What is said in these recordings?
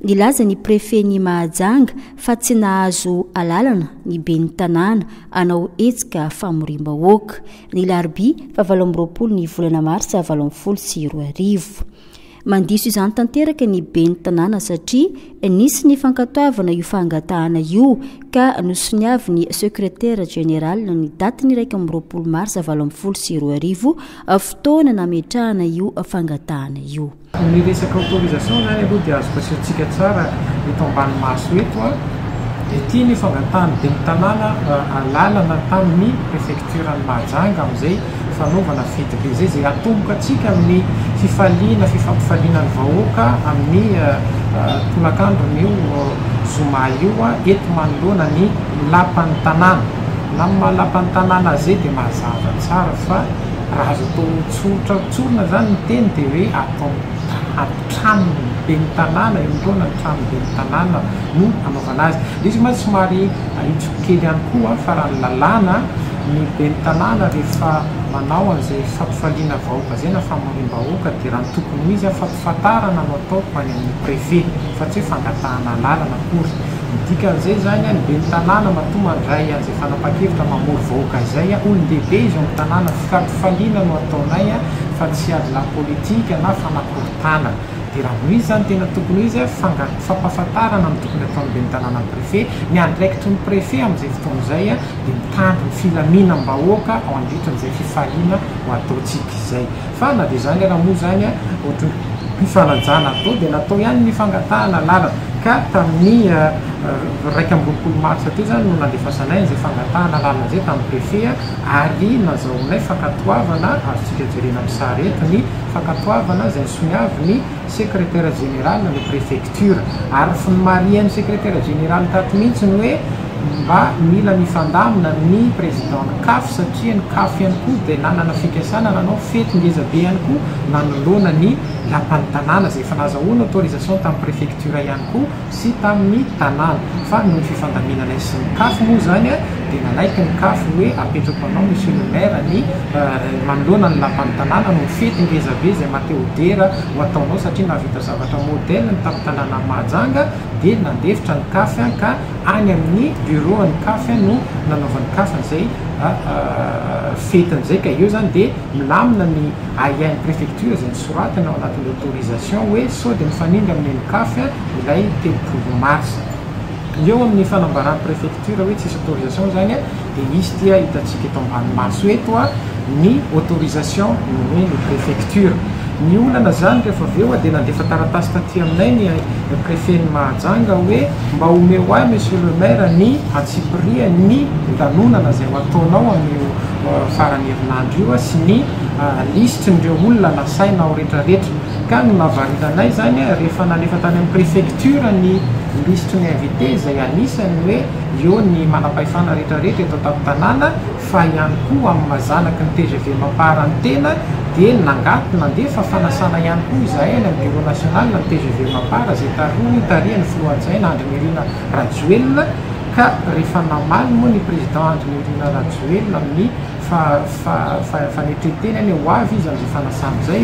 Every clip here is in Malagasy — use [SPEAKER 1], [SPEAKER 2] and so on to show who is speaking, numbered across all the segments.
[SPEAKER 1] Nilaza ny préfet ny Mahajanga fa tsy nahazo alalana ny ben'ny tanàna anao etsika famorim-bahoaka ny larbi fa 20 ny volana marsa 2024. Mandiso izany tanteraka ny ben'ny tanàna satria nisy ny fankatoavana io fangatahana io ka nosoniavy ny secrétaire général ny daty ny 20 marsa 2024 fotoana nametrahana io fangatahana io.
[SPEAKER 2] Ny resaka autorisation zany aloha dia azo pasiontsika tsara eto ambany maso eto a ity ny fangatahana ben'ny tanàna alalana tamin'ny préfecture-ny Mahajanga amin'izay fanaovana fety be zay atomboka atsika amin'ny fifampifaliana ny vahoaka amin'ny tolakandron'io zoma io eto manoloana ny lapan'ny tanàna na amin'ny lapan'ny tanàna zay dia mazava tsara fa raha azo atao tsorona zany ny teny dia hoe atao trano ben'ny tanàna emindrona ny trano ben'ny tanàna no anaovana azy. Izy ma somary itsokely ihany koa fa raha ny lalàna ny ben'ny tanàna rehefa manao an'izay fampifaliana vahoaka zay na famorim-bahoaka dia raha ny tokony izy fampifantarana no ataoko any amin'ny préfet fa tsy hoe fangatahana lalana akory. Dikan'izay zany ny ben'ny tanàna matoa mandray an'izay fanapa-kevitra mamory vahoaka izay olon-dehibe izy amin'ny tanàna fampifaliana no ataonay fa tsy ady la politika na fanakoritana. Dia raha noho izy zany tena tokony izy fampafantarana ny tokony ataon'ny ben'ny tanàna amin'ny préfet ny andraikitry ny préfet amin'izay fotoan'izay dia mitandro ny filaminam-bahoaka ao andritran'izay fifaliana ho ataontsika izay. Fa na dia zany raha moa zany ohatry ny fanajana atao dia natao ihany ny fangatahana lalana ka tamin'ny 20 marsa teo zany no nandefasanay izay fangatahana lalana zay tamin'ny préfet ary nazahoanay fankatoavana azontsika jerena amin'ny sary eto ny fankatoavana izay nisoniavy ny secrétaire général ny préfecture ary fi ny marian'ny secrétaire général tato mihitsy ny hoe mba mila mifandamina ny président ny CAF satria ny CAF ihany koa dia nanana fikasana nanao fety ngezabe ihany koa nanoloana ny lapan'ny tanàna zay efa nazahoana autorisation tamin'ny préfecture ihany koa sy tamin'ny tanàna fa noho ny fifandaminana sy ny CAF moa zany dia nanaiky ny CAF hoe apetrako anao monsieur le maire ny manoloana ny lapan'ny tanàna no fety ngezabe zay mateodera ho ataonao satria navita zavatra modele ny tamin'ny tanàna Mahajanga dia nandefitra ny CAF ka any amin'ny bureau ny CAF no nanaovan'ny CAF izay fetin'izay ka eo zany dia milamina ny AIAHY préfecture izay nisoratana ao anatin'ny autorisation hoe sao dia mifanindry amin'ny CAF ilay 30 marsa. Eo amin'ny fanambaran'ny préfecture hoe tsisy autorisation zany dia izy tia hitantsika eto ambany maso eto ny autorisation nommé ny préfecture. Ny olana zany rehefa avy eo dia nandefa taratasy taty aminay ny préfet ny Mahajanga hoe mba omeo ahy monsieur le maire ny atsipria ny lanonana izay ho ataonao amin'ny farany herinandro io sy ny lisitrin'ireo olona nasaina ao rehetrarehetra ka no navarilanay zany rehefa nalefa tany amin'ny préfecture ny lisitry ny invité izay anisany hoe eo ny manam-pahefana rehetrarehetra eto tamin'ny tanàna fa ihany koa amin'ny mazanaky ny TGV mampaharany tena dia nangaty nandefa fanasana ihany koa izahay any amin'ny bureau national ny TGV mampara zay tarihany filohanjaina Andry NIRINA RAJOELINA ka rehefa namaly moa ny président Andry NIRINA RAJOELINA amin'ny fanetreteny ho avy izy amin'izay fanasana izay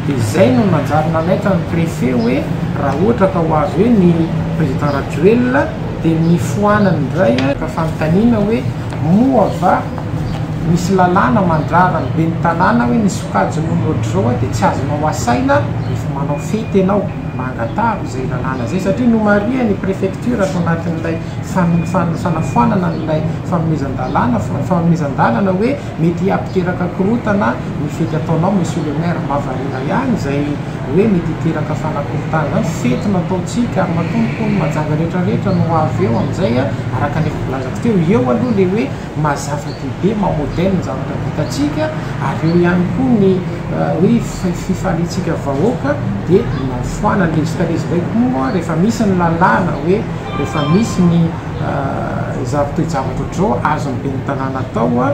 [SPEAKER 2] dia izay no nanjary nanaitra ny préfet hoe raha ohatra ka ho avy hoe ny président RAJOELINA dia mifoanany indray ka fanontaniana hoe moa va misy lalàna mandrara ny ben'ny tanàna hoe ny sokajin'olo ohatr'izao dia tsy azonao asaina rehefa manao fety ianao mangataro izay lalàna zay satria no maria ny préfecture atao anatin'ilay fanafoanana n'ilay fanomezan-dalana hoe mety hampiteraka korotana ny fety ataonao monsieur le maire mavarina ihany izay hoe mety hiteraka fanakorotana fety nataontsika ary matomboka ny Mahajanga rehetrarehetra no avy eo amin'izay araka ny efa volazako teo eo aloha le hoe mazava dehibe mamodele ny zavatra vitantsika ary eo ihany koa ny hoe fifalitsika vahoaka dia nafoana lezikalezibaiko moa rehefa misy ny lalàna hoe rehefa misy ny zavatra ohatr'izao azon'ny ben'ny tanàna atao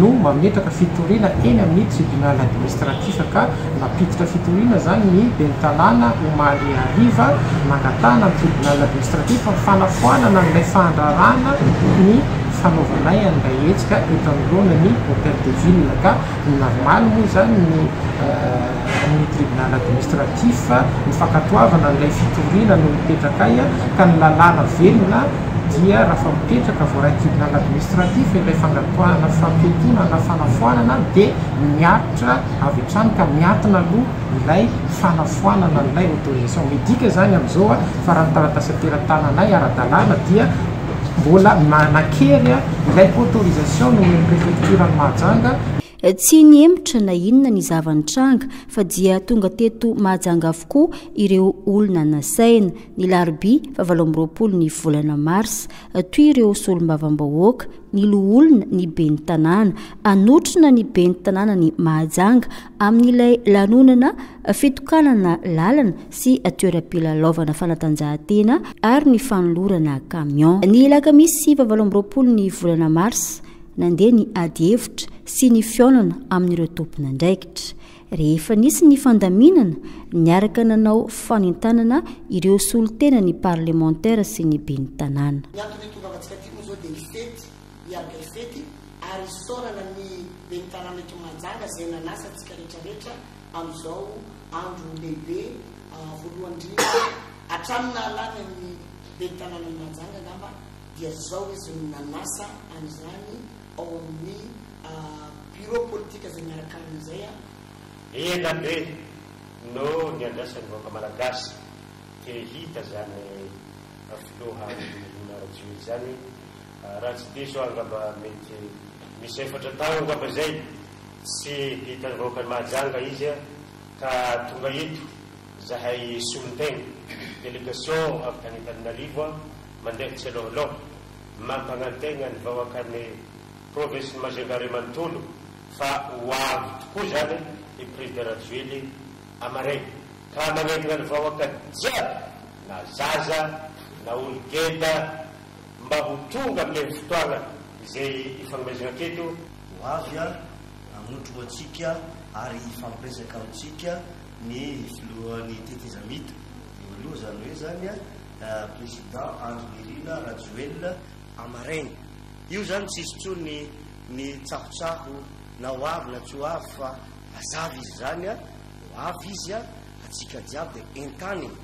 [SPEAKER 2] no mametraka fitoriana eny amin'ny tribunal administratif ka napititra fitoriana zany ny ben'ny tanàna omaly hariva nangatahana ny tribunal administratif fanafoanana n'ilay fandrarana ny fanaovanay an'ilay hetsika eto anoloana ny hôtel de ville ka normal moa zany ny amin'ny tribunal administratif mifankatoavana n'ilay fitoriana no mipetraka ay ka ny lalàna velona dia raha fa mipetraka voaray tribunal administratif ilay fangatoahana fampitonana fanafoanana dia miatra avy hatrany ka miatona aloha ilay fanafoanana n'ilay autorisation médique zany amin'izao fa raha ny taratasy-teran-tananay ara-dalàna dia mbola manakery ilay autorisation no préfecture ny Mahajanga.
[SPEAKER 1] Tsy niemitra na inona ny zavan-tranga fa dia tonga teto Mahajanga avokoa ireo olona nasaina ny larobia 27 ny volana Mars toy ireo solombavam-bahoaka ny loholona ny ben'ny tanàna anotrina ny ben'ny tanàna ny Mahajanga amin'ilay lanonana fitokanana lalana sy toeram-pilalaovana fanatanjahantena ary ny fanolorana camion. Ny Alakamisy 27 ny volana Mars nandeha ny ady hevitra sy ny fionana amin'ireo tompon'andraikitra. Rehefa nisy ny fandaminana niaraka nanao fanentanana ireo solotena ny parlementaire sy ny ben'ny tanàna.
[SPEAKER 3] Ary sorana ny ben'ny tanàna eto Mahajanga zay nanasa antsika rehetrarehetra amin'izao andro lehibe voalohany indrindra atramina alana ny ben'ny tanàna ny Mahajanga ngamba dia zao izy nanasa an'izany ao amin'ny bureau politique zay miaraka amin'izay
[SPEAKER 4] ela be no ny andrasan'ny vahoaka malagasy te hita zany filohan'ny rajoely zany raha tsy diso angamba mety misy efatra tao angamba zay tsy hitan'ny vahoaka ny Mahajanga izy ka tonga eto zahay solontegna délégation avy Antananarivo mandeha tsy alohaloha mampanantegna ny vahoakan'ny province ny Majunga-Manontolo fa ho avy tokoa zany i président Rajoely amaregny ka manentina ny vahoaka jiaby na zaza na olo-geda mba ho tonga amin'ilay fotoana izay ifanomezana aketo
[SPEAKER 5] ho avy amontrona antsika ary ifampiresaka amintsika ny filohan'ny tetezamita aloha zany hoe zany président NIRINA RAJOELINA amaregny. Io zany tsisy tsony ny tsahotsaho na ho avy na tsy ho avy fa mazava izy zany ho avy izy atsika jiaby dia entaniny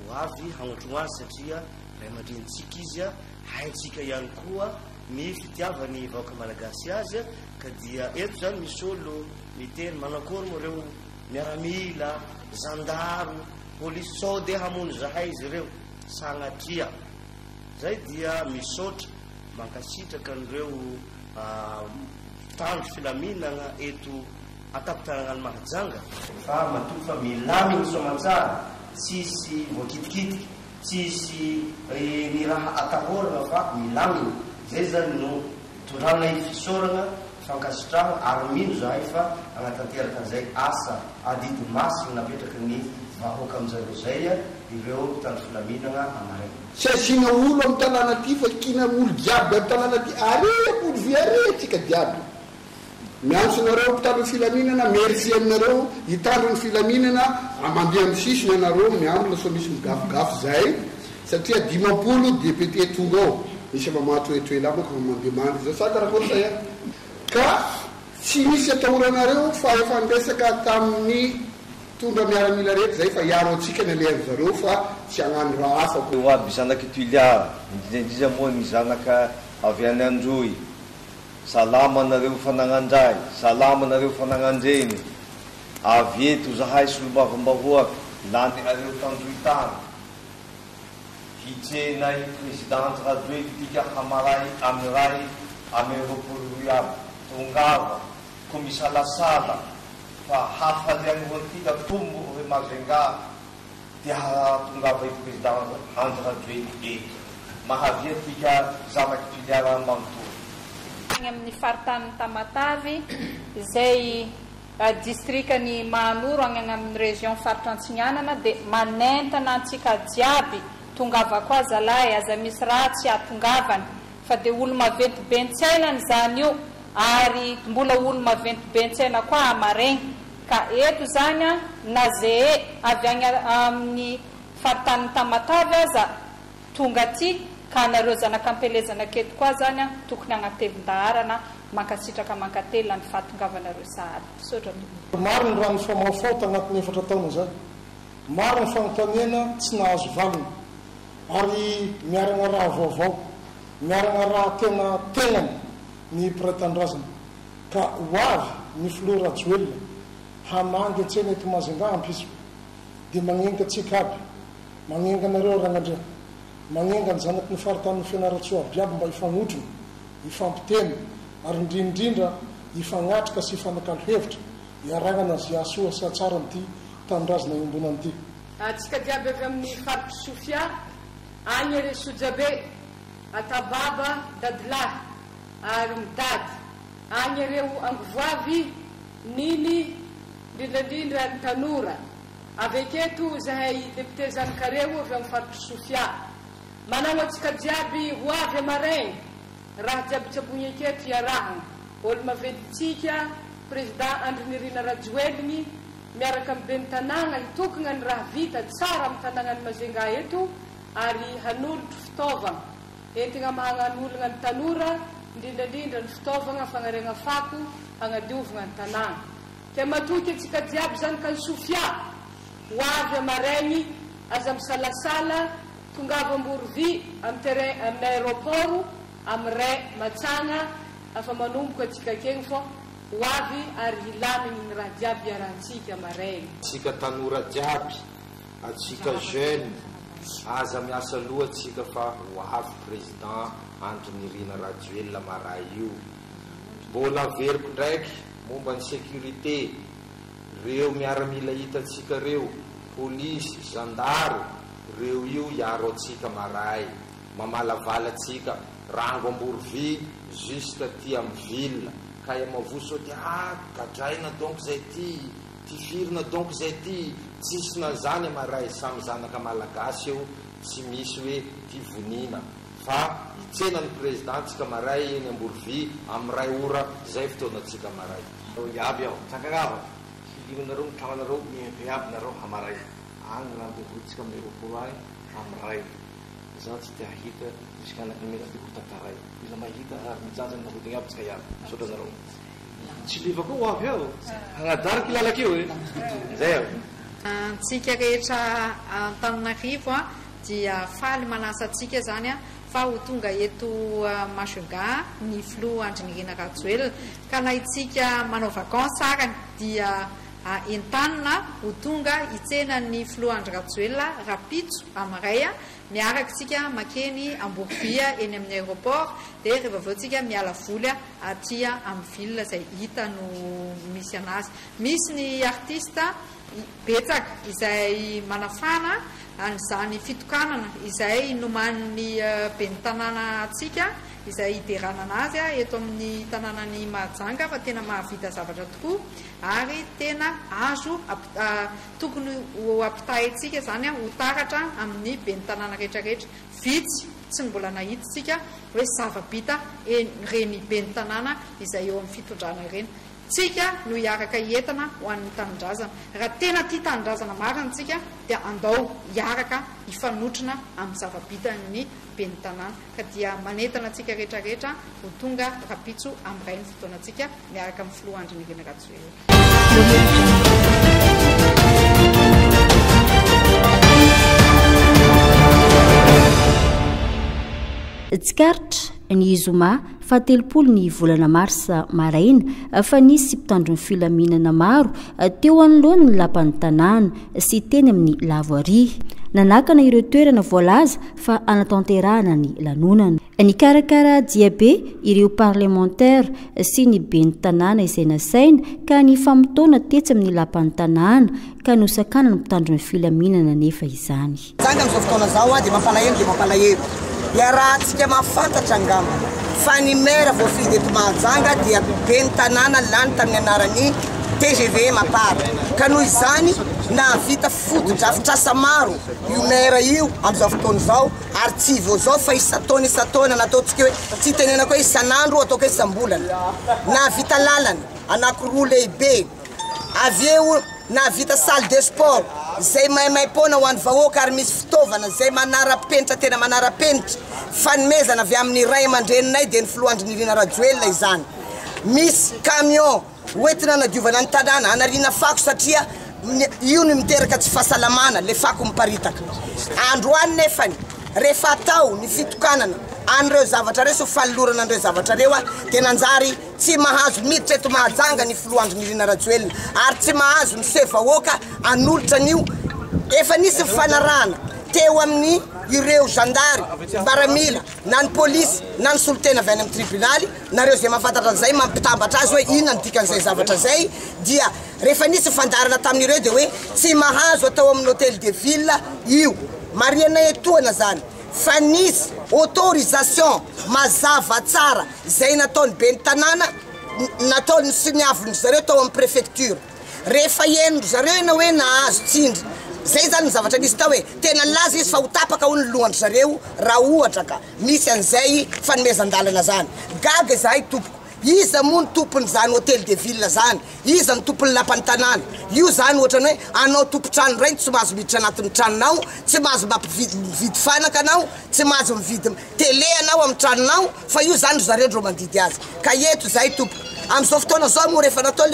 [SPEAKER 5] ho avy hagnotro azy satria ray aman-drenitsika izy haitsika ihany koa ny fitiavany vahoaka malagasy azy ka dia eto zany misy olo miteny manakory moa reo miaramila zandaro polisy sao dia hamono zahay izy ireo sagnatria zay dia misaotra mankasitraka an'ireo tandro filaminana eto atapitranana ny Mahajanga fa matoa fa milaminy soamantsara tsisy voakitikitiky tsisy ny raha atahorana fa milaminy zay zany no tondrana fisorana fankasitraho ary mino zahay fa agnatanteraka an'izay asa adidy masina napetraka ny vahoaka amin'izareo zay ireo tandro filaminana amaregny.
[SPEAKER 6] Tsy asina olo amin'ny tanàna ty fa kina olo jiaby amin'ny tanàna ty olo vi tsika diaby miantsonareo mpitandro filaminana merci aminareo hitandro ny filaminana amandeha amin'ny sisiny anareo miambina so misy migafogafo zay satria 50 député tonga ao misy mamatoetoela moka mamandemandry zao sa karakory zay ka tsy misy atahoranareo fa efa andesaka tamin'ny tondra miaramila rehetra zay fa iaro atsika ny alehan'ny zareo fa tsy hagnano raha afako
[SPEAKER 7] ho aby zanaka Tuilia indrindra moa ny zanaka avy any Androy salama nareo fanagnandray salama nareo fanagnandreny avy eto zahay solombavam-bahoaka lany areo tandroitany hitsenay présidente Rajoely tika hamaray amiray amy roapolo aby tongava komisalasala fa hafaliany hoatika tombo hoe Majunga dia tongava i président Andry Rajoely eto mahavia tika zanaka Tuilia manontolo
[SPEAKER 8] amin'ny faritany Tamatavy izay distrikany Mahanoro agny amin'ny région faritra Antsinanana dia manentana antsika jiaby tongavako aza lahy aza misy ratsy atongavany fa dia olo maventy bentsainany zany io ary mbola olo maventy bentsaina koa amaregny ka eto zany na zay avy agny amin'ny faritany Tamatavy aza tonga ty ka nareo zanaka ampelezana keto koa zany tokony agnatevin-daharana mankasitraka mankatela ny fahatongavanareo sahady sotra
[SPEAKER 9] maro ny raha ny famahafaota agnatin'ny 4 taona zay maro ny fanontaniana tsy nahazo valiny ary miarana raha vaovao miarana raha tena tenany ny mpiray-tandrazana ka ho avy ny filoha Rajoelina hamangy an-tsena eto Majunga ampisy dia magnenga antsika aby magnenga anareo Ragnandria magnenga ny zanaky ny faritany fianaratsoa abiaby mba hifanotrona hifampiteny ary indrindrindra hifagnatrika sy hifanakalo hevitra hiaragnana zy asoa sy atsara nyity tandrazana iombonany ity
[SPEAKER 10] atsika jiaby avy amin'ny faritry Sofia agny ry Sojabe atababa dadilahy ary midady agny ireo angovoavy niny indrindrandrindra ny tanora aveketo zahay député zanakareo avy amin'ny faritry Sofia manao atsika jiaby ho avy amaraigny raha jiaby tsabogny aketo iarahana olo maveditsika président Andry NIRINA Rajoeliny miaraka amin'ny ben'ny tanàna hitokana ny raha vita tsara amin'ny tanàna ny Majunga eto ary hanolotro fitaovana entigna mahagnan'olagna ny tanora indrindrandrindra ny fitaovana fagnariagna fako hagnadiovana ny tanàna ke matoky atsika jiaby zany ka ny Sofia ho avy amaraigny aza misalasala tongava Amborovy amin'ny terrain amin'ny aéroport amin'ny ray Matsanga afa manomboka atsika kegny fô ho avy ary hilaminy ny raha jiaby iarahantsika maraigny
[SPEAKER 7] atsika tanora jiaby atsika jeune aza miasa loha atsika fa ho avy président Andry NIRINA Rajoelina maraha io mbola veriko ndraiky momba ny sécurité reo miaramila hitatsika reo polisy gendarme reo io iaro atsika marahay mamalavala atsika rango Amborovy juste aty amin'ny ville ka mavoso ty gadraina donc zay ty firina donc zay ty tsisy na zany marahay samy zanaka malagasy eo tsy misy hoe ty vonina fa hitsena ny président tsika marahay eny Amborovy amin'ny ray ora zay fotoana tsika marahay
[SPEAKER 5] iaby aho tsakagava hilinareo mitragnanareo miaby nareo hamaray agny nandevotsika amin'ny aéroport agny amin'ny ray za tsy te hahita isika anaky mena ty hotantaray iza mahita ary mijajany nahodiny aby tsika iaby sotra zareo tsy liva koa ho avy ao hagnadariky lalak'io e zay ao
[SPEAKER 11] tsika rehetra Antananarivo dia faly manasa atsika zany fa ho tonga eto Majunga ny filoha Andry NIRINA Rajoelina ka na itsika manao vacances arany dia entanina ho tonga hitsena ny filoha Andry Rajoelina rapitso amiray miaraka tsika makeny Amborovy eny amin'ny aéroport dia rehefa aveo tsika miala voly aty amin'ny ville zay hita no misy anazy misy ny artiste betsaka izay manafana an'izany fitokanana izay noman'ny ben'ny tanàna atsika izay hideranana azy eto amin'ny tanànany Majunga fa tena mahavita zavatra tokoa ary tena azo tokony ho ampitahintsika zany ho taratra amin'ny ben'ny tanàna rehetrarehetra vitsy tsy mbola nahitsika hoe zava-bita reny ben'ny tanàna izay eo amin'ny fitondrana ireny tsika no hiaraka hientana ho an'ny tanindrazana raha tena tia tanindrazana marina tsika dia andao hiaraka hifanotrona amin'ny zava-bitany ben'ny tanàna ka dia manentana tsika rehetrarehetra ho tonga rapitso amiray ny fotoana tsika miaraka amin'ny filoha Andry NIRINA Rajoelina
[SPEAKER 1] tsikaritra ny zoma fa 3 ny volana marsa maraina fa nisy mpitandro ny filaminana maro teo anoloany ny lapan'ny tanàna sy teny amin'ny lavoary nanakana ireo toerana voalaza fa anatanterahana ny lanonana ny karakara diabe ireo parlementaire sy ny ben'ny tanàna izay nasaina ka ny famotona tetsy amin'ny lapan'ny tanàna ka nosakana ny mpitandro ny filaminana nefa izany
[SPEAKER 3] zanga amin'izao fotoana zao dia mampalahelo dia mampalahelo iarahantsika mafantatra angamba fa ny maire voafidy eto Majunga dia ben'ny tanàna lany tamin'ny anarany TGV mapara ka noho izany nahavita foto-drafitrasa maro io maire io amin'izao fotoana zao ary tsy vao zao fa isataona nataontsika hoe tsy tenenako hoe isan'andro ataoko hoe isam-bolana nahavita lalana anankiroa lehibe avy eo nahavita salle de sport zay maimai-pona ho an'ny vahoaka ary misy fitaovana zay manara-penitra tena manara-penitra fanomezana avy amin'ny ray aman-dreninay dia ny filoha Andry NIRINA Rajoelina izany
[SPEAKER 12] misy camion oentina nadiovana ny tanàna anarina fako satria io ny miteraka tsy fahasalamana le fako miparitaka androany nefany rehefa atao ny fitokanana an'ireo zavatra reo so falolorana an'ireo zavatra reo tena anjary tsy mahazo miditra eto mahajanga ny filohandro NIRINA RAJOELINA ary tsy mahazo miseho vahoaka anolotra an'io efa nisy fanarahana teo amin'ny ireo zandary baramila na ny polisy na ny solotena avy any amin'ny tribunaly nareo zay mahafantatra an'izay mampitambatra azy hoe inona ny dikan'izay zavatra zay dia rehefa nisy fandarana tamin'ireo dia hoe tsy mahazo atao amin'ny hôtel de ville io mariana etoana zany fa nisy autorisation mazava tsara zay nataony be ny tanàna nataony sy niavony zareo tao amin'ny préfecture rehefa henondro zareo ena hoe nahazo tsindry zay zany ny zavatra nisy tao hoe tena laza izy fa ho tapaka ho ny lohandry zareo raha ohatra ka misy an'izay fanomezan-dalana zany gaga zahay tompoko iza moa ny tompony zany hôtel de ville zany iza ny tompony lapany tanàna io zany ohatrany hoe anao tompo-trano reny tsy mahazo miditra anatin'ny tranonao tsy mahazo mividy fanaka anao tsy mahazo mividy tele anao amin'ny tranonao fa io zany zareo ndro mandidy azy ka eto zahay tompoko amin'izao fotoana zao moa rehefa natao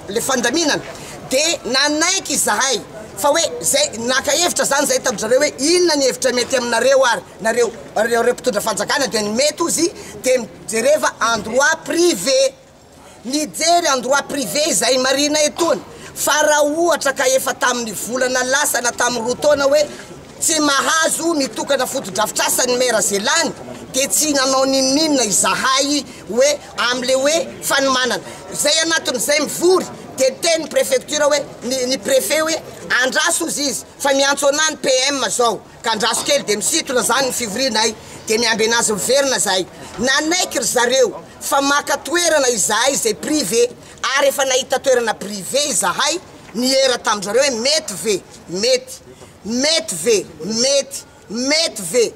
[SPEAKER 12] le fandaminana de nanaiky zahay fa hoe zay naka hevitra zany zay tamin'ny zareo hoe inona ny hevitra mety aminareo ary nareo mpitondra fanjakana dia ny mety ozy dia mijereva endroit privé mijery endroit privé zay marina etony fa raha ohatra ka efa tamin'ny volana lasa na tamin'ny roa taona hoe tsy mahazo mitokana fotodrafitrasany mera zelany dia tsy nanao ninonina izahay hoe am'le hoe fanomanana zay anatin'izay mivory dia teny préfecture hoe ny préfet hoe andraso izy izy fa miantso anany PM zao ka andraso kely dia misitona zany ny fivrinay dia miamby anazy miverina zahay nanaiky ry zareo fa maka toerana izahay zay privé ary efa nahita toerana privé izahay niera tamin-jareo hoe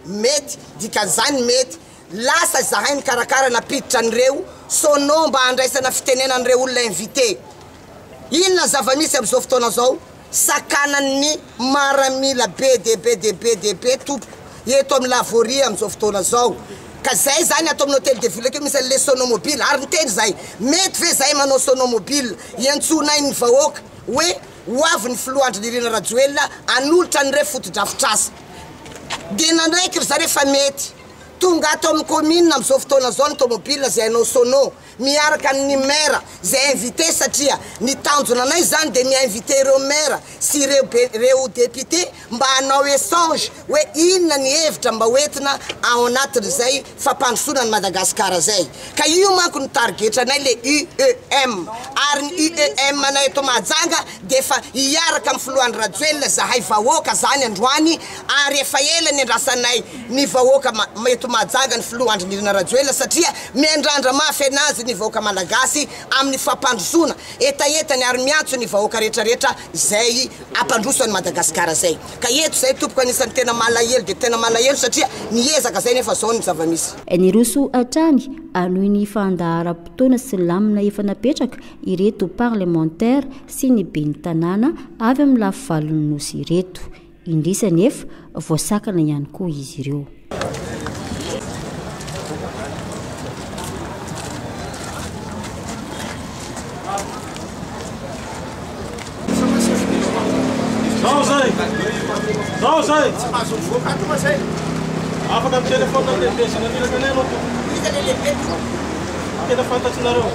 [SPEAKER 12] mety dikan'izany mety lasa zahay nikarakara napiditra an'ireo sono mba andraisana fitenenan'ireo olona invité inona zava-misy amin'izao fotoana zao sakanan'ny maramila be tompoko eto amin'ny lavoria amin'izao fotoana zao ka zay zany atao amin'ny hôtel de ville keo misy an'le sonomobile ary niteny zay mety ve zahay manao sonomobile iantsonay ny vahoaka hoe hoavy ny filohandro NIRINA RAJOELINA anolotra an'ireo fotodrafitrasa dia nanaiky ry zareo fa mety tonga atao amin'ny commune amin'izao fotoana zao ny tomobile zay anao sono miaraka ny numera zay invité satria ny tanjona anay zany dia mi-invité ireo maire sy ireo député mba hanao échange hoe inona ny hevitra mba hoentina ao anatin'izay fampandrosoana ny Madagasikara zay ka io manko ny targetra anay le UEM ary ny UEM anay eto Mahajanga dia efa hiaraka amin'ny filohandro RAJOELINA zahay vahoaka zany androany ary efa ela ny andrasanay ny vahoaka eto Mahajanga ny filohandro NIRINA RAJOELINA satria miandrandra mafy anazy ny vahoaka malagasy amin'ny fampandrosoana etaetany ary miantso ny vahoaka rehetrarehetra zay ampandroso any Madagasikara zay ka eto zay tompoko anisan'ny tena malahelo dia tena malahelo satria niezaka zay nefa zao ny zava-misy
[SPEAKER 1] ny roso atrany anohy ny fandaharam-potoana sy lamina efa napetraka ireto parlementaire sy ny be ny tanàna avy amin'ny lafivalon'ny nosy ireto indrisany efa voasakana ihany koa izy ireo
[SPEAKER 13] Zao zay. Tsy mahazo mivoaka ato ma zay. Afaka amin'ny telefôna lehibe sy nanilaka anay anao to. Iza le lehibe? Tena fantatsinareo.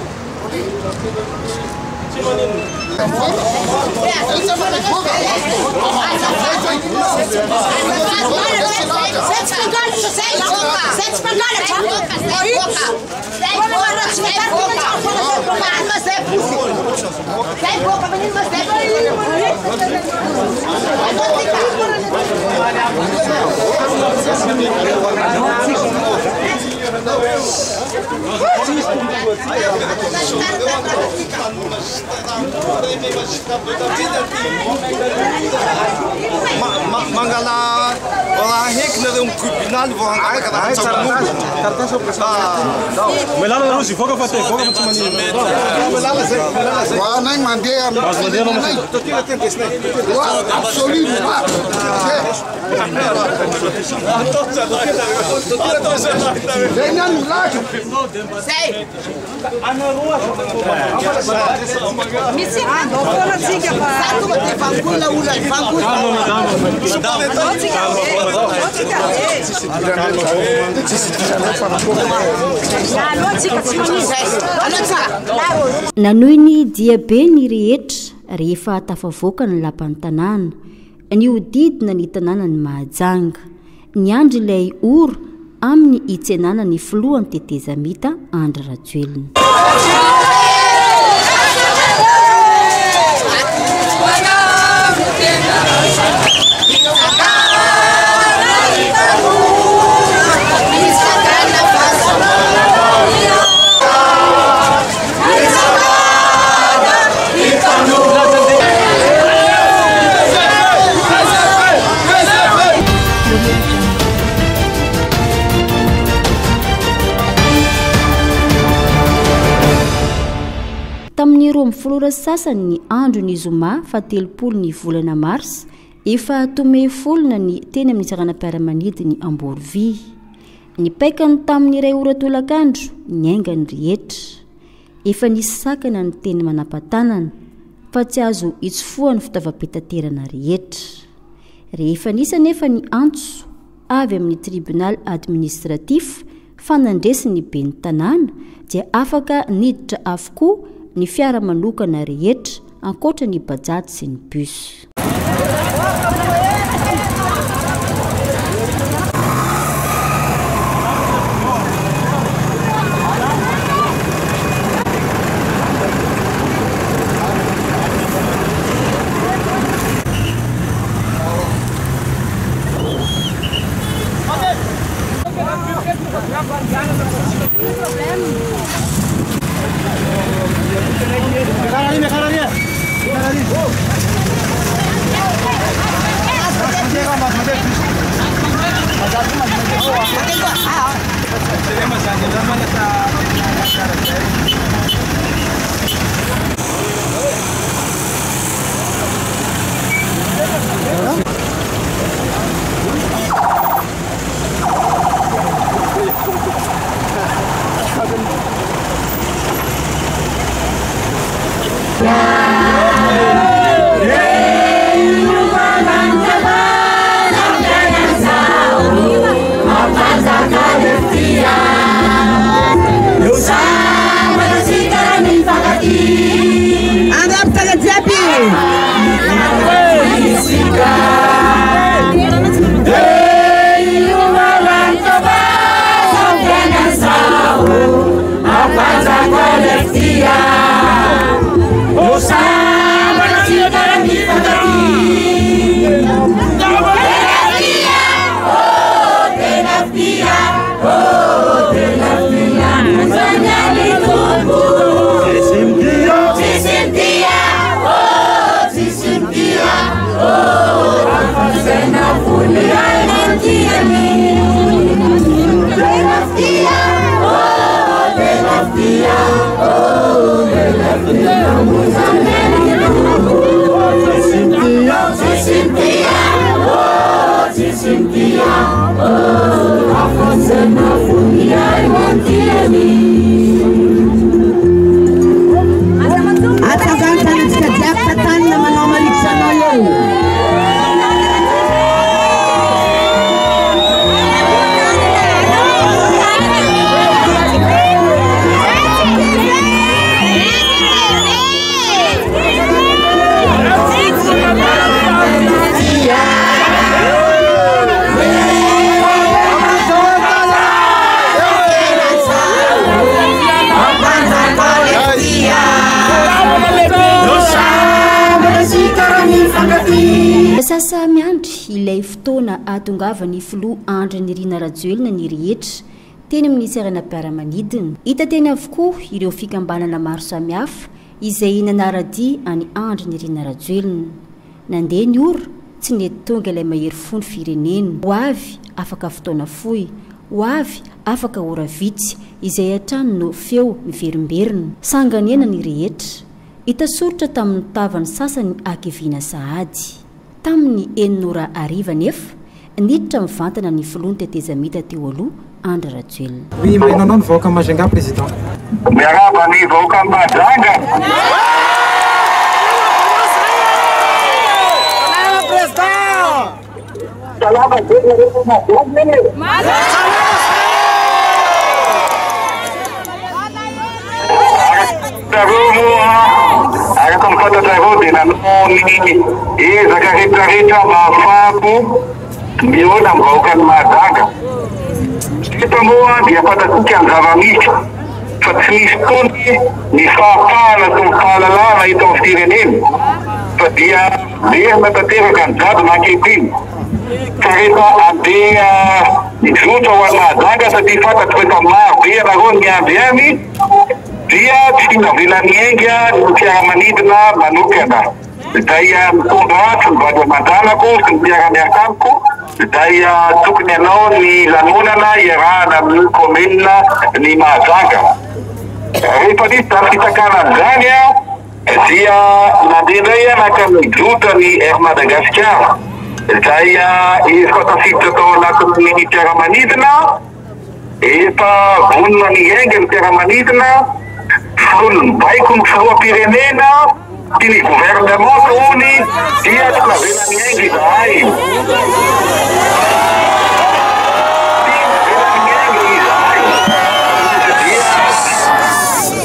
[SPEAKER 13] Tsy maninona.
[SPEAKER 7] Mangala raha heky nareo amin'ny tribunaly vao angalaka raha
[SPEAKER 13] melala nareo zy voaka fa te voaka fa tsy manino
[SPEAKER 6] zay anay mandeha absolument
[SPEAKER 1] Nanohy ny dia be ny rehetra rehefa tafavoaka ny lapan'ny tanàna, ny hodidina ny tanàna ny mahajanga. Ny andro ilay ora amin'ny hitsenana ny filohan'ny tetezamita Andry Rajoelina. Tamin'ny 24 sasany ny andro ny zoma fa 30 ny volana mars, efa tome folona ny teny amin'ny saranam-piaramanidiny ny Amborovy. Ny paikany tamin'ny 2 ora tolakandro ny aingany rehetra. Efa nisy sakana ny teny manam-patanana fa tsy azo itsofoa ny fitaovam-pitaterana rehetra. Rehefa nisy anefa ny antso avy amin'ny tribunal administratif fanandresiny ny ben'ny tanàna dia afaka niditra avokoa ny fiara manokana rehetra ankoatra ny bajaty sy ny bus. Sasa miandry ilay fotoana atongavany filoha Andry NIRINA Rajoelina ny rehetra teny amin'ny saranam-piaramanidina. Hita teny avokoa ireo fikambanana maro samihafa izay nanaradia any Andry NIRINA Rajoelina. Nandeha ny ora tsy nety tonga ilay mahery fony firenena. Ho avy afaka fotoana fohy, ho avy afaka ora vitsy izay hatrany no feo miverimberina. Sanganena ny rehetra. Hita soritra tamin'ny tavany sasany akivina sahady. Tamin'ny 9 ora ariva nefa niditra mivantana ny filoany tetezamita teo aloha Andry Rajoelina.
[SPEAKER 2] Oui, mainao ny vahoaka Majunga président.
[SPEAKER 14] Miaraba ny vahoaka Majunga. Salama araka mifantatra dia nanao ny ezaka rehetrarehetra mba ahafahako miona amin'ny vahoakany Majunga. Eto moa dia fantatsika ny zava-misy fa tsy misy tony ny fahafahana sy ny fahalalana eto amin'ny firenena fa dia lerina tanteraka ny jado ankehitriny. Fa rehefa andeha mizotra ho an'ny Majunga satria fantatro rehefa maro be ianareo ny miandry any dia tsy navelany ainga ny fiaramanidina manokana. Izay mitondra ato ny vady aman-janako sy ny mpiara-miasa amiko. Izay tokony ianao ny lanonana iarahana amin'ny komina ny Majunga. Rehefa nisy da fitakana an'izany dia nandeha indray naka mizotra ny Air Madagasikara. Izay efa tafiditra tao anatin'ny mpiara-manidina, efa vonona ny ainga ny mpiara-manidina, baiko ny filoham-pirenena sy ny gouvernement tony dia tsy navelany ainga izahay.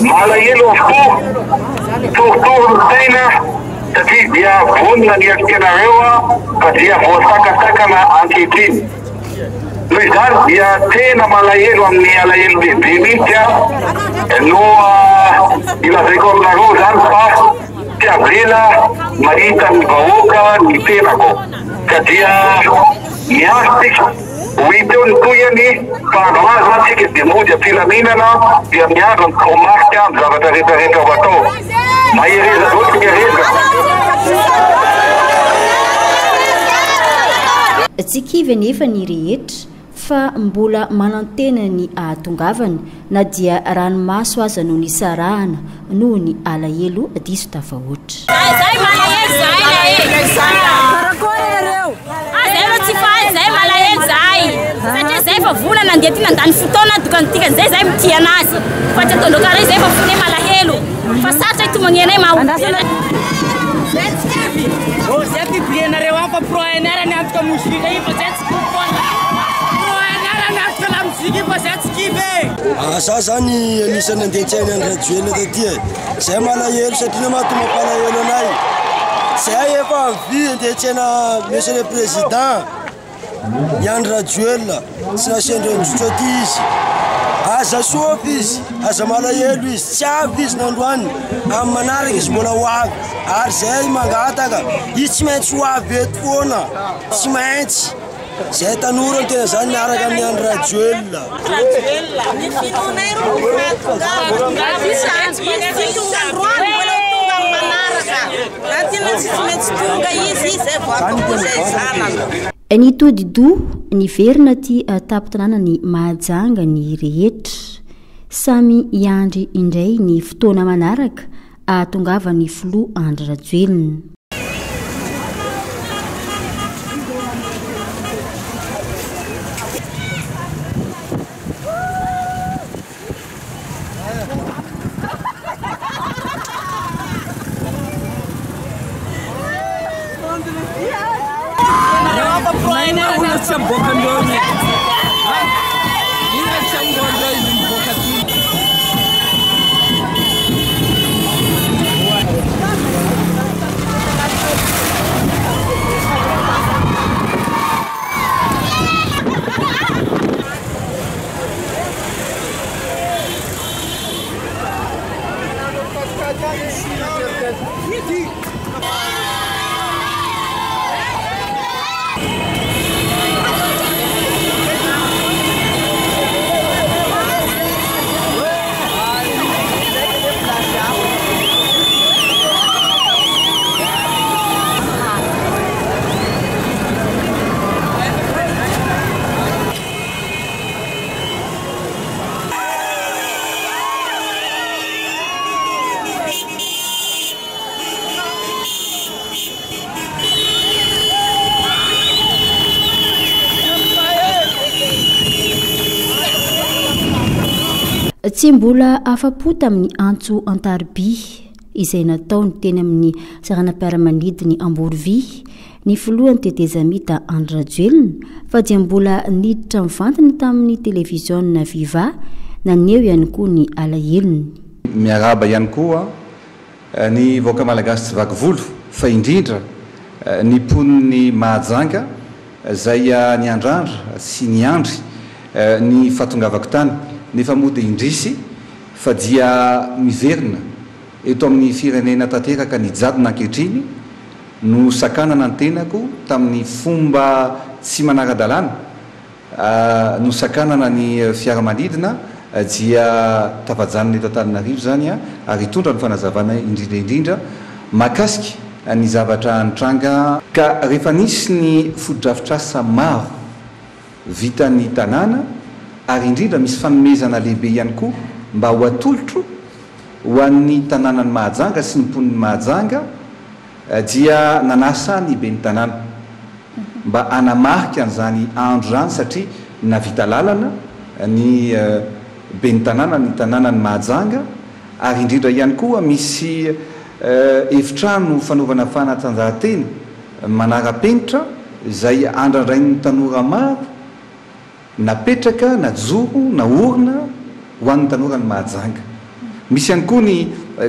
[SPEAKER 14] Malahelo avokoa, torotoro ny saina satria dia vonona ny asikanareo fa dia voasakasakana ankehitriny. Noho izany dia tena malahelo amin'ny alahelo lehibe mihitsy no ilazaiko aminareo zany fa tsy avela mahita ny vahoaka ny tenako satria miastika ho iteo ny toyany fa androazy antsika dia mody ampilaminana dia miandro ny komarika amin'ny zavatra rehetrarehetra ho atao. Mahireza zao tsika rehetra.
[SPEAKER 1] Tsikivy anefa ny rehetra fa mbola manantena ny ahatongavany na dia ranomaso aza noho ny sarahana noho ny alahelo diso tafahotry.
[SPEAKER 15] Satria zay fa volana andeha ty nandany fotoana dokantika zay zay mitia anazy fa tsy atao kare zay fa fone malahelo fa sarotra itomagnenay mahotena. Zay piblienareo any fa pro-ANR ny antoka mozika io fa zay tsy kopona. Pro-ANR ny antoka la mozika io fa zay tsy kive.
[SPEAKER 16] Za zany anisany andeha-tsainy Andry Rajoelina taty zay malahelo satria mahatonga mpalahelo anay. Zay efa vy andeha-tsaina monsieur le président Andry Rajoelina sy nasendro mizotra aty izy. Aza sopy izy, aza malahelo izy, tsy avy izy nandroany amin'ny manaraka izy mbola ho avy. Ary zay mangataka izy tsy maintsy ho avy eto foana, tsy maintsy. Zay tanora ny tena zany miaraka amin'ny Andry Rajoelina.
[SPEAKER 17] Ny fitonay roa mahatonga izy tonga androany mbola tonga amin'ny manaraka. Na tena tsy maintsy tonga izy zay vao akompoza izanana.
[SPEAKER 1] Ny todido niverina ty tapitanana ny Majunga ny rehetra samy iandry indray ny fotoana manaraka ahatongava ny filoha Andry Rajoelina. tsy mbola afapo tamin'ny antso antarby izay nataony teny amin'ny saranam-piaramanidiny Amborovy ny filohan'ny tetezamita Andry Rajoelina fa dia mbola niditra mivantana tamin'ny televiziona Viva naneo ihany koa ny alahelo
[SPEAKER 18] miaraba ihany koa ny vahoaka malagasy tsy vaky volo fa indrindra ny poniny Mahajanga zay ny Andrandra sy ny Andry ny fahatongavako tany nefa moa dia indrisy fa dia miverina eto amin'ny firenena tanteraka ny jadona ankehitriny no sakanana ny tenako tamin'ny fomba tsy manara-dalàna no sakanana ny fiaramanidina dia tafajanona eto Antananarivo zany ary hitondra ny fanazavana indrindraindrindra makasika ny zavatra nitranga ka rehefa nisy ny fotodrafitrasa maro vitan'ny tanàna ary indrindra misy fanomezana lehibe ihany koa mba ho atolotro ho an'ny tanànany Mahajanga sy ny poniny Mahajanga dia nanasa ny be ny tanàna mba anamarika an'izany andro zany satria navita lalana ny be ny tanànany Mahajanga ary indrindra ihany koa misy efitrano fanaovana fanatanjahantena manara-penitra izay andrandrain'ny tanora maro napetraka na joro na orona ho an'ny tanora ny Mahajanga. Misy ihany koa ny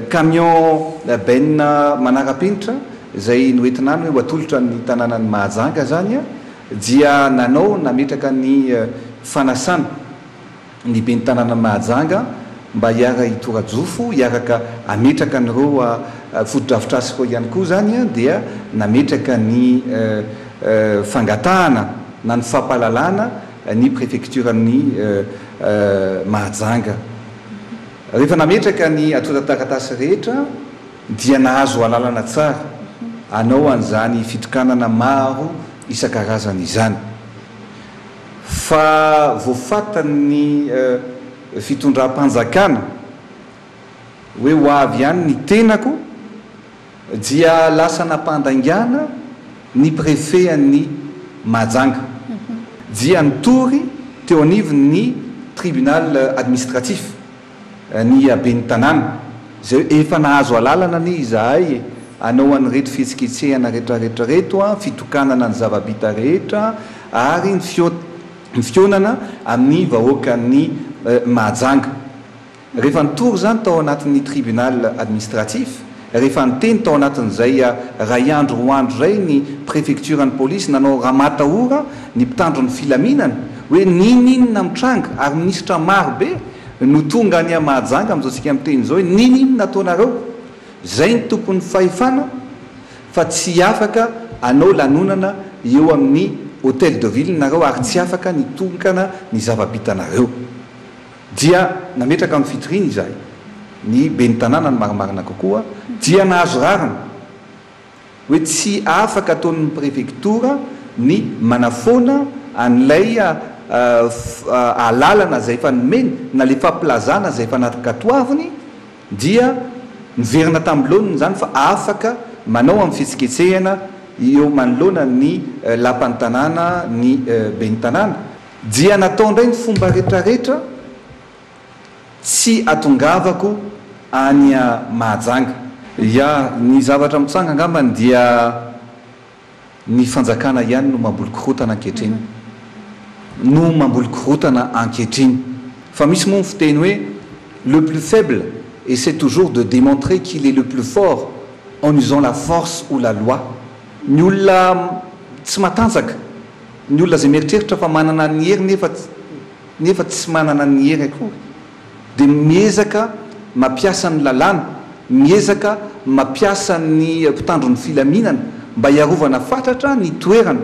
[SPEAKER 18] camion benina manara-penitra izay noentina any hoe ho atolotra ny tanànany Mahajanga zany dia nanao nametraka ny fanasana ny be ny tanàna Mahajanga mba hiara hitora-jofo hiaraka ametraka an'ireo fotodrafitrasa koa ihany koa zany dia nametraka ny fangatahana na ny fampalalana ny préfecturan'ny Mahajanga. Rehefa nametraka ny atotan-taratasy rehetra dia nahazo alalana tsara anao an'izany fitokanana maro isan-karazany izany fa voafatany fitondram-panjakana hoe ho avy ihany ny tenako dia lasa nampandaingana ny préfet an'ny Mahajanga dia nitory teo anivon'ny tribunal administratif ny be ny tanàna zay efa nahazo alalana ny izahay anao an'reto fihetsiketsehana rehetrarehetra reto fitokanana ny zavabita rehetra ary ny fionana amin'ny vahoakan'ny Mahajanga. Rehefa nitory zany tao anatin'ny tribunal administratif rehefa niteny tao anatin'izay ray andro roa andro zay ny préfecturan'ny polisy nanao ramatahora ny mpitandro ny filaminana hoe ninina mitranga ary minisitra maro be no tonga any Mahajanga amin'izao tsika miteny zao hoe ninina nataonareo zay ny tompon'ny fahefana fa tsy afaka anao lanonana eo amin'ny hôtel de ville nareo ary tsy afaka nitongana ny zavabitanareo dia nametraka amin'ny fitiriny izahay ny be ny tanàna ny marimarina kokoa dia nahazo rarina hoe tsy afaka ataon'ny préfectura ny manafona an'ilay alalana zay efa nomeny na le famplazana zay efa natkatoaviny dia niverina tamin'loany zany fa afaka manao amin'ny fihetsiketsehana eo manoloana ny lapan'ny tanàna ny be ny tanàna dia natao indray ny fomba rehetrarehetra tsy atongavako any Mahajanga. Ya ny zavatra mitsanga angambany dia ny fanjakana ihany no mamboly korotana ankehitriny no mamboly korotana ankehitriny fa misy moa ny fiteny hoe le plus faible essaie toujours de démontrer qu'il est le plus fort en usant la force ou la loi. Ny olona tsy matanjaka ny olona zay mieritreritra fa manana ny hery nefa tsy manana ny hery akory dia miezaka mampiasa ny lalàna miezaka mampiasa ny mpitandro ny filaminana mba hiarovana fatratra ny toerana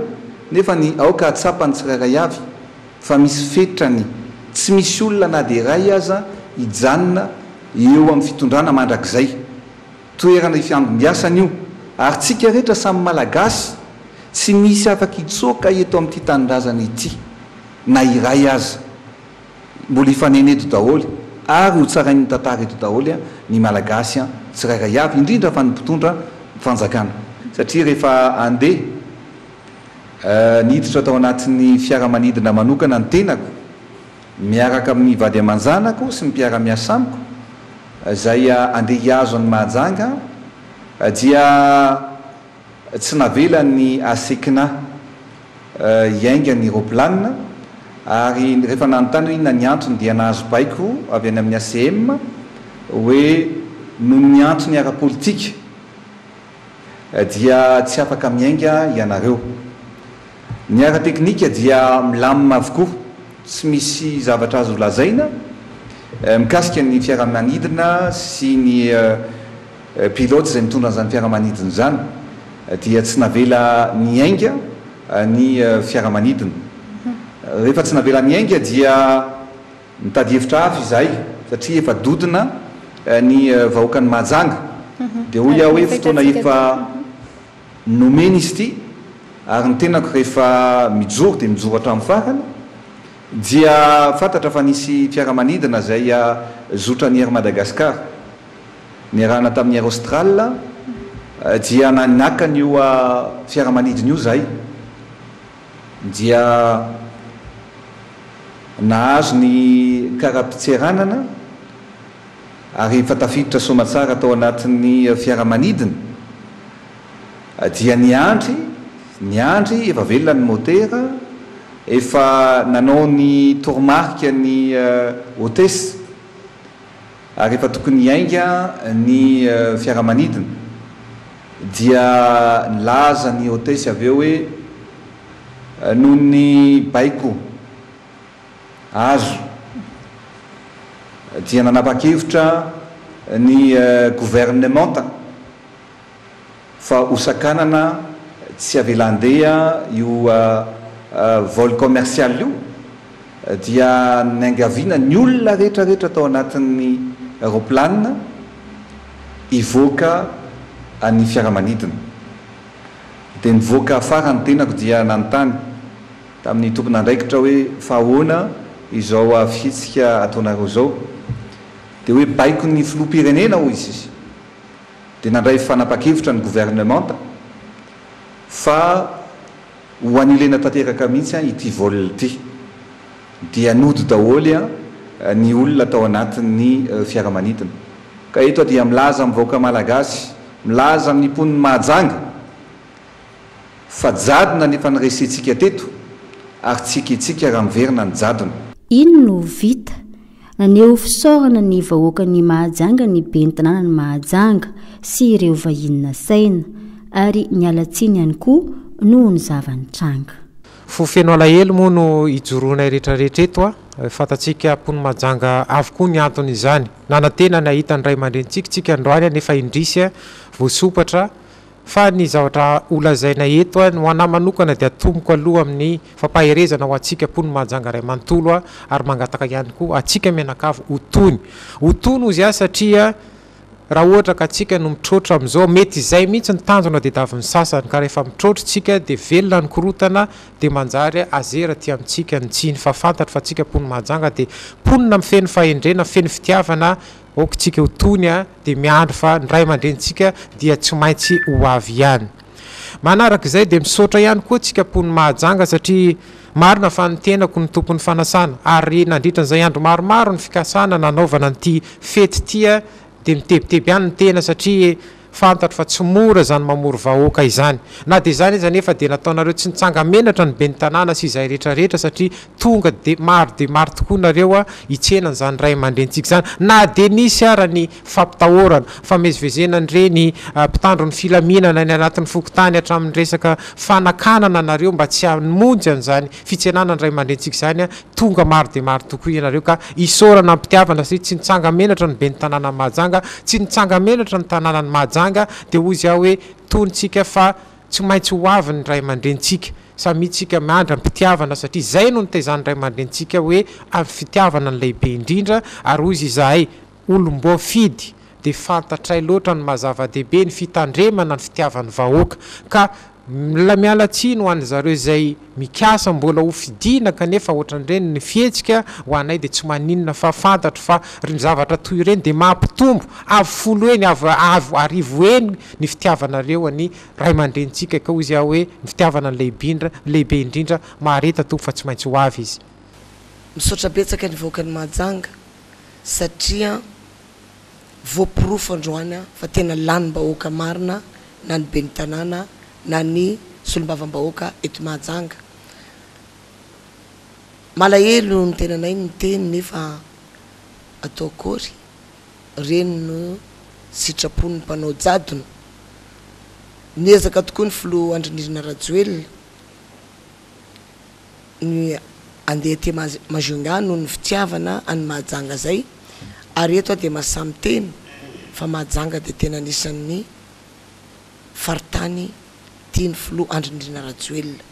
[SPEAKER 18] nefa ny aoka atsapany tsirairay avy fa misy fetrany tsy misy olona na dia ray aza hijanona eo amin'ny fitondrana mandrakizay toerana ifiambombiasany io ary tsika rehetra samy malagasy tsy misy afaka hitsoaka eto amin'ity tanindrazana ity na iray aza mbola ifaneneto daholy ary ho tsarain'ny tantara eto daholy ny malagasy tsirairay avy indrindra fa ny mpitondra fanjakana satria rehefa andeha niditra tao anatin'ny fiaramanidina manokana ny tenako miaraka amin'ny vady aman-janako sy mpiara-miasa amiko zay andeha hiazo any Mahajanga dia tsy navela ny asekina iainga ny roplanina ary rehefa nanontany hoe inona ny antony dia nahazo baiko avy any amin'ny ACM hoe no ny antony ara-politika dia tsy afaka miainga ianareo. Ny ara-teknika dia milamina avokoa, tsy misy zavatra azo lazaina mikasika ny fiaramanidina sy ny pilote izay mitondra an'izany fiaramanidina zany dia tsy navela ny ainga ny fiaramanidina. Rehefa tsy navela ny ainga dia mitady hevitra hafa izahay satria efa dodina ny vahoaka ny Mahajanga dia hoy aho hoe fotoana efa nomeny izy ity ary ny tenako rehefa mijoro dia mijoro hatramin'ny farany dia fantatra fa nisy fiaramanidina zay zotra ny Air Madagascar niarahana tamin'ny Air Austral dia nanaka n'io fiaramanidina io zahay dia nahazo ny kara-pitseranana ary efa tafiditra somatsara tao anatin'ny fiaramanidina dia niandry efa velona ny motera efa nanao ny tourmarque ny hôtesse ary efa tokony hiainga ny fiaramanidina dia nilaza ny hôtesse avy eo hoe noho ny baiko azo dia nanapa-kevitra ny gouvernementa fa hosakanana tsy avela andeha io vol commercial io dia niangaviana ny olona rehetrarehetra tao anatin'ny aeroplanina ivoaka any fiaramanidina dia nivoaka afara ny tenako dia nanontany tamin'ny tompona andraikitra hoe fa ahoana izao fihetsika ataonareo zao dia hoe baiko ny filoham-pirenena hoy izy dia nandray fanapa-kevitra ny gouvernementa fa ho anilena tanteraka mihitsy ity vol ity dia nody daholy ny olona tao anatin'ny fiaramanidina. Ka eto dia milaza amin'ny vahoaka malagasy, milaza amin'ny mponiny Mahajanga fa jadona nefa niresentsika teto ary tsikitsika raha miverina ny jadona.
[SPEAKER 1] Ino no vita naneo fisaorana ny vahoaka ny Mahajanga ny ben'ny tanàna ny Mahajanga sy ireo vahiny saina ary nialatsiny ihany koa noho ny zavanitranga.
[SPEAKER 2] Fofeno alahelo moa no ijoroana rehetrarehetra eto fantatsika mpony Mahajanga avokoa ny antony izany. Nanantena nahita ny ray aman-drenitsika tsika androany nefa indrisy voasopatra fa ny zavatra olazaina eto ho anahy manokana dia tomboko aloha amin'ny fampaherezana ho antsika mpony Mahajanga ray manontolo ary mangataka ihany koa atsika menakavy hotony ozy satria raha ohatra ka atsika no mitrotra amin'izao mety izay mihitsy ny tanjona dia davy ny sasany ka rehefa mitrotra tsika dia velona ny korotana dia manjary azera ty amintsika ny tsiny fa fantatra fa atsika mpony Mahajanga dia mponina mifeny fahendrena feny fitiavana okitsika hotony dia miandry fa ny ray aman-drenitsika dia tsy maintsy ho avy ihany. Manaraka izay dia misaotra ihany koa tsika mpony Mahajanga satria marina fa ny tenako ny tompon'ny fanasana ary nandritra n'izay andro maromaro ny fikasana nanaovana n'ity fety tia dia mitebiteby ihany ny tena satria fantatra fa tsy mora zany mamory vahoaka izany. Na dia izany izy nefa dia nataonareo tsy nitsanga menatra ny ben'ny tanàna sy izay rehetrarehetra satria tonga dia maro tokoa nareo hitsenany zany ray aman-drentsika zany. Na dia nisy ara ny fampitahorana famezivezenany reny mpitandro ny filaminana ny anatin'ny fokotany hatramin'ny resaka fanakanana nareo mba tsy hamonjy an'izany fitsenana ny ray aman-drentsika zany tonga maro tokoa ianareo ka isorana ampitiavana satria tsy nitsanga menatra ny ben'ny tanàna ny Mahajanga, tsy nitsanga menatra ny tanàna ny Mahajanga dia ozy aho hoe tonitsika fa tsy maintsy ho avy ny ray aman-drentsika samitsika miandry ampitiavana satria zay no nitezany ray aman-drentsika hoe amin'ny fitiavana ny lehibe indrindra ary ozy izahay olom-bo fidy dia fantatray loatra ny mazava-dehibe ny fitandremana ny fitiavan'ny vahoaka ka miala tsiny ho an'ny zareo izay mikasa mbola ho fidina kanefa ohatran'ireny ny fihetsika ho anay dia tsy maninona fa fantatra fa ny zavatra toy ireny dia mampitombo avy folo eny avy arivo eny ny fitiavanareo any ray aman-drentsika ka ozy aho hoe ny fitiavana ny lehibe indrindra mahareta tompo fa tsy maintsy ho avy izy.
[SPEAKER 19] misaotra betsaka ny vahoaka ny Mahajanga satria voapirofo androany fa tena lanim-bahoaka marina na ny ben'ny tanàna na ny solombavam-bahoaka eto Mahajanga. Malahelo ny tenanay ny teny nefa atao akory reny no sitrapony ny mpanao jadona. Niezaka tokoa ny filoha Andry Nirina Rajoelina ny andeha te Majunga noho ny fitiavana any Mahajanga zay, ary eto dia masamy teny fa Mahajanga dia tena anisan'ny faritany tiany filoha Andry Nirina Rajoelina.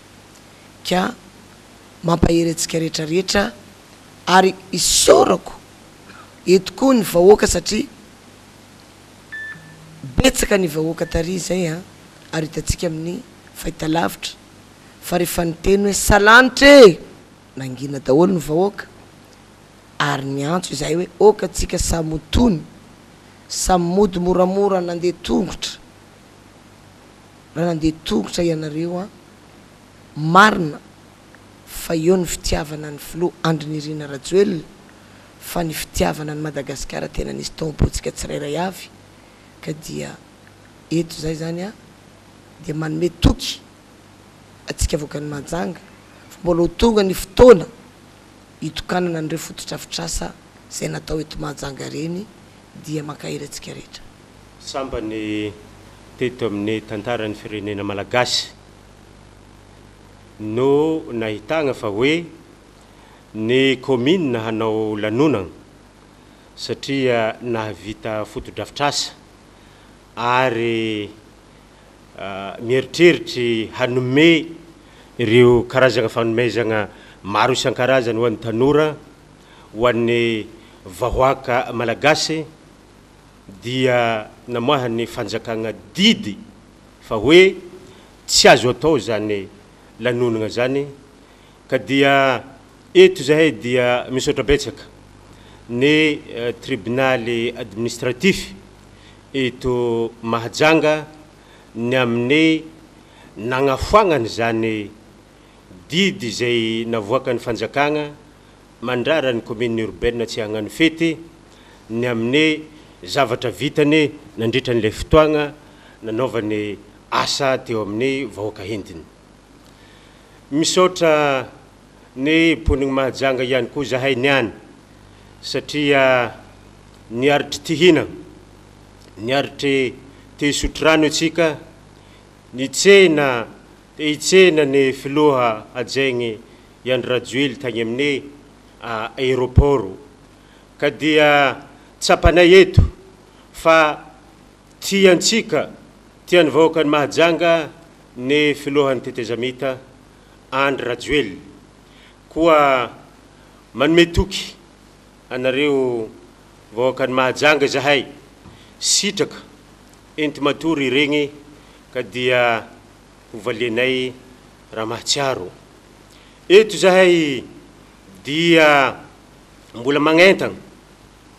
[SPEAKER 19] Ka mampahery antsika rehetrarehetra ary isorako eto koa ny vahoaka satria betsaka ny vahoaka tary zay ary hitantsika amin'ny fahitalavitra fa rehefa ny teny hoe salanitra nangina daholo ny vahoaka ary ny antso izay hoe oka tsika samotony samody moramora nandeha tongotra raha nandeha tongotra ianareo marina fa eo ny fitiavana ny filoha Andry Nirina Rajoelina fa ny fitiavana ny Madagasikara tena nisy taom-potsika tsirairay avy ka dia eto zay zany dia manome toky atsika vahoaka ny Mahajanga fa mbola ho tonga ny fotoana hitokanana an'ireo fototrafitrasa zay natao eto Mahajanga reny dia makahery atsika rehetra.
[SPEAKER 4] Samba ny teto amin'ny tantaran'ny firenena malagasy no nahitagna fa hoe ny commune hanao lanonana satria nahavita fotodrafitrasa ary mieritrerity hanome ireo karazana fanomezana maro isan-karazany ho an'ny tanora ho an'ny vahoaka malagasy dia namoahany fanjakana didy fa hoe tsy azo atao zany lanonana zany ka dia eto zahay dia misaotra betsaka ny tribunaly administratif eto Mahajanga ny amin'ny nagnafoagnany zany didy zay navoaka ny fanjakana mandrara ny commune urbaine tsy hagnano fety ny amin'ny zavatra vitany nandritra n'ilay fotoagna nanaovany asa teo amin'ny vahoaka entiny. Misaotra ny poniny Mahajanga ihany koa zahay niany satria niaritry tihina niaritry te sotrano atsika nitsena itsena ny filoha ajaigny Andry Rajoelina tagny amin'ny aéroport ka dia tsapanay eto fa tiantsika tiany vahoaka ny Mahajanga ny filohan'ny tetezamita Andry Rajoelina koa manome toky anareo vahoaka ny Mahajanga zahay sitraka enti matory regny ka dia hovalianay raha mahatsiaro eto zahay dia mbola magnentana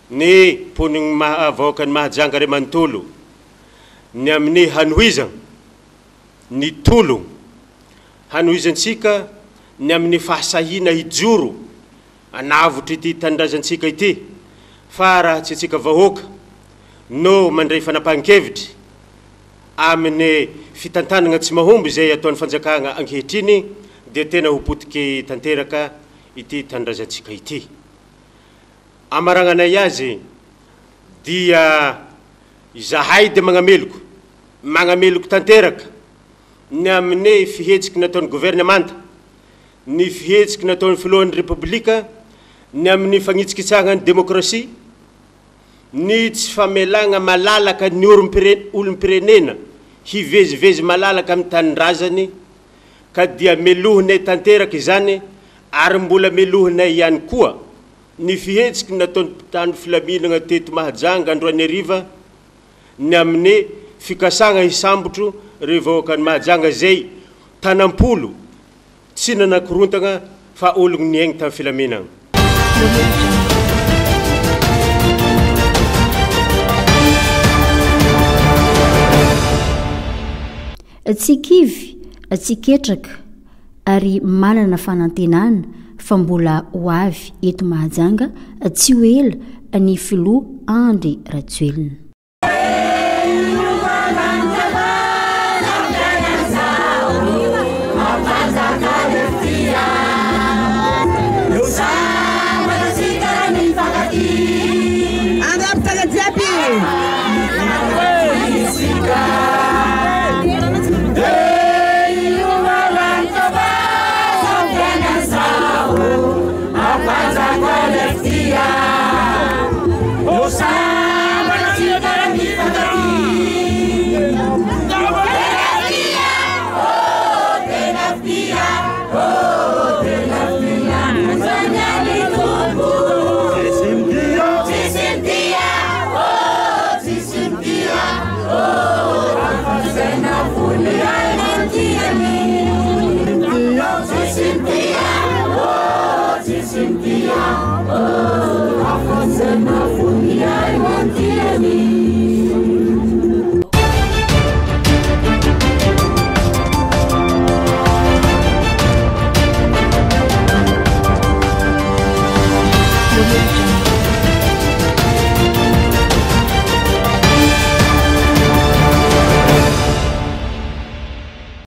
[SPEAKER 4] ny poniny vahoaka ny Mahajanga ray manontolo ny amin'ny hanohizana ny tologno hanohizantsika ny amin'ny fahasahina hijoro anavotry ity tanindrazantsika ity fa raha tsy atsika vahoaka no mandray fanapahan-kevitry amin'ny fitantanana tsy mahomby zay ataon'ny fanjakana ankehitriny dia tena ho potiky tanteraka ity tanindrazantsika ity. Amaragnanay azy dia zahay dia magnameloko tanteraka ny amin'ny fihetsiky nataon'ny gouvernemanta ny fihetsiky nataon'ny filohan'ny republika ny amin'ny fagnitsikitsagna ny demokrasia ny tsy famelagna malalaka ny olom-pirenena hivezivezy malalaka amin'ny tanindrazany ka dia melohinay tanteraka izany ary mbola melohinay ihany koa ny fihetsiky nataon'ny tany filaminana teto Mahajanga androany ariva ny amin'ny fikasagna hisambotro re vahoaka ny Mahajanga zay tanampolo tsy nanakorontagna fa ologno niaigny tamin'ny filaminana.
[SPEAKER 1] Tsikivy tsiketraka ary manana fanantenana fa mbola ho avy eto Mahajanga tsy ho ela ny filoha Andry Rajoelina.